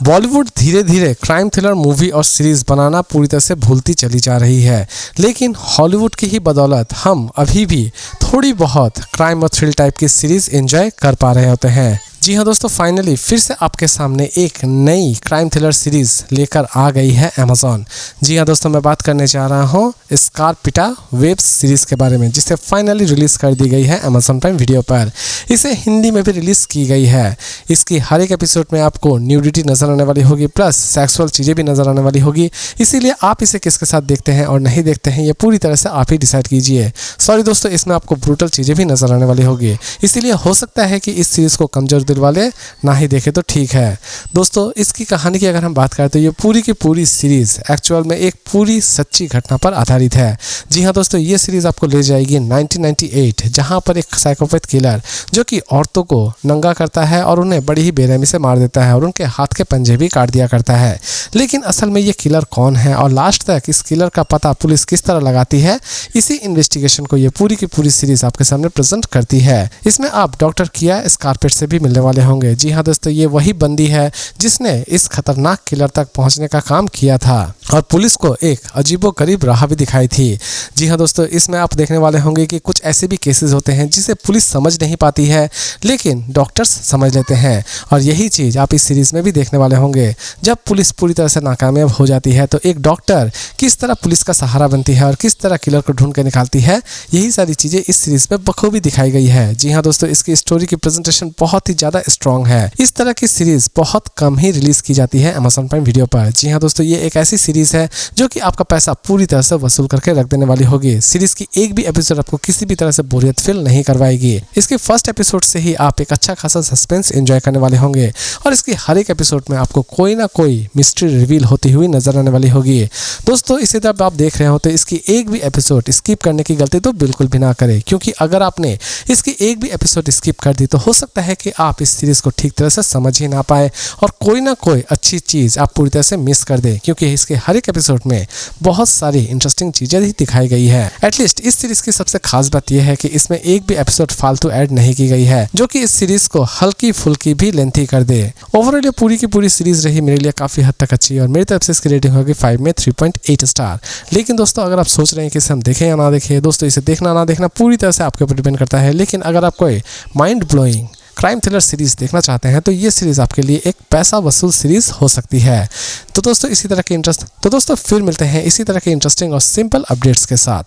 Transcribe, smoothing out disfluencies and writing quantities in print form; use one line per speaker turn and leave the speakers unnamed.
बॉलीवुड धीरे धीरे crime thriller movie और सीरीज बनाना पूरी तरह से भूलती चली जा रही है, लेकिन हॉलीवुड की ही बदौलत हम अभी भी थोड़ी बहुत क्राइम और थ्रिल टाइप की सीरीज एंजॉय कर पा रहे होते हैं। जी हाँ दोस्तों, फाइनली फिर से आपके सामने एक नई क्राइम थ्रिलर सीरीज लेकर आ गई है अमेज़ॉन। जी हाँ दोस्तों, मैं बात करने जा रहा हूँ स्कारपिटा वेब सीरीज़ के बारे में, जिसे फाइनली रिलीज़ कर दी गई है अमेज़ॉन प्राइम वीडियो पर। इसे हिंदी में भी रिलीज़ की गई है। इसकी हर एक एपिसोड में आपको न्यूडिटी नज़र आने वाली होगी, प्लस सेक्सुअल चीज़ें भी नज़र आने वाली होगी। इसीलिए आप इसे किसके साथ देखते हैं और नहीं देखते हैं, ये पूरी तरह से आप ही डिसाइड कीजिए। सॉरी दोस्तों, इसमें आपको ब्रूटल चीज़ें भी नज़र आने वाली होगी, इसीलिए हो सकता है कि इस सीरीज़ को कमज़ोर वाले ना ही देखे तो ठीक है। दोस्तों, इसकी कहानी की अगर हम बात करें तो ये पूरी की पूरी सीरीज एक्चुअल में एक पूरी सच्ची घटना पर आधारित है। जी हाँ दोस्तों, ये सीरीज आपको ले जाएगी 1998, जहां पर एक साइकोपैथ किलर जो कि औरतों को नंगा करता है और उन्हें बड़ी ही बेरहमी से मार देता है और उनके हाथ के पंजे भी काट दिया करता है। लेकिन असल में ये किलर कौन है और लास्ट तक इस किलर का पता पुलिस किस तरह लगाती है, इसी इन्वेस्टिगेशन को ये पूरी की पूरी सीरीज आपके सामने प्रेजेंट करती है। इसमें आप डॉक्टर किया स्कारपेट से भी मिलने वाले होंगे। जी हाँ दोस्तों, ये वही बंदी है जिसने इस खतरनाक किलर तक पहुंचने का काम किया था और पुलिस को एक अजीबोगरीब राह भी दिखाई थी। जी हाँ दोस्तों, इसमें आप देखने वाले होंगे कि कुछ ऐसे भी केसेस होते हैं जिसे पुलिस समझ नहीं पाती है, लेकिन डॉक्टर्स समझ लेते हैं। और यही चीज़ आप इस सीरीज में भी देखने वाले होंगे। जब पुलिस पूरी तरह से नाकामयाब हो जाती है तो एक डॉक्टर किस तरह पुलिस का सहारा बनती है और किस तरह किलर को ढूंढ के निकालती है, यही सारी चीज़ें इस सीरीज में बखूबी दिखाई गई है। जी हाँ दोस्तों, इसकी स्टोरी की प्रेजेंटेशन बहुत ही ज़्यादा स्ट्रॉन्ग है। इस तरह की सीरीज बहुत कम ही रिलीज की जाती है अमेज़ॉन प्राइम वीडियो पर। जी हाँ दोस्तों, ये एक ऐसी सीरीज है जो कि आपका पैसा पूरी तरह से वसूल करके रख देने वाली होगी। सीरीज की एक भी एपिसोड आपको किसी भी तरह से बोरियत फील नहीं करवाएगी। इसके फर्स्ट एपिसोड से ही आप एक अच्छा खासा सस्पेंस एंजॉय करने वाले होंगे और इसकी हर एक एपिसोड में आपको कोई ना कोई मिस्ट्री रिवील होती हुई नजर आने वाली होगी। दोस्तों, इसी तरह आप देख रहे हो तो इसकी एक भी एपिसोड स्किप करने की गलती तो बिल्कुल भी ना करें, क्योंकि अगर आपने इसकी एक भी एपिसोड स्किप कर दी तो हो सकता है कि आप इस सीरीज को ठीक तरह से समझ ही ना पाए और कोई ना कोई अच्छी चीज़ आप पूरी तरह से मिस कर दें, क्योंकि इसके हर एक एपिसोड में बहुत सारी इंटरेस्टिंग चीज़ें ही दिखाई गई है। एटलीस्ट इस सीरीज की सबसे खास बात यह है कि इसमें एक भी एपिसोड फालतू ऐड नहीं की गई है, जो कि इस सीरीज को हल्की फुल्की भी लेंथी कर दे। ओवरऑल ये पूरी की पूरी सीरीज रही मेरे लिए काफ़ी हद तक अच्छी और मेरी तरफ से इसकी रेटिंग होगी 5 में 3.8 स्टार। लेकिन दोस्तों, अगर आप सोच रहे हैं कि इसे हम देखें या ना देखें, दोस्तों इसे देखना ना देखना पूरी तरह से आपके ऊपर डिपेंड करता है। लेकिन अगर आप कोई mind blowing crime thriller series देखना चाहते हैं तो ये सीरीज आपके लिए एक पैसा वसूल सीरीज हो सकती है। तो दोस्तों फिर मिलते हैं इसी तरह के इंटरेस्टिंग और सिंपल अपडेट्स के साथ।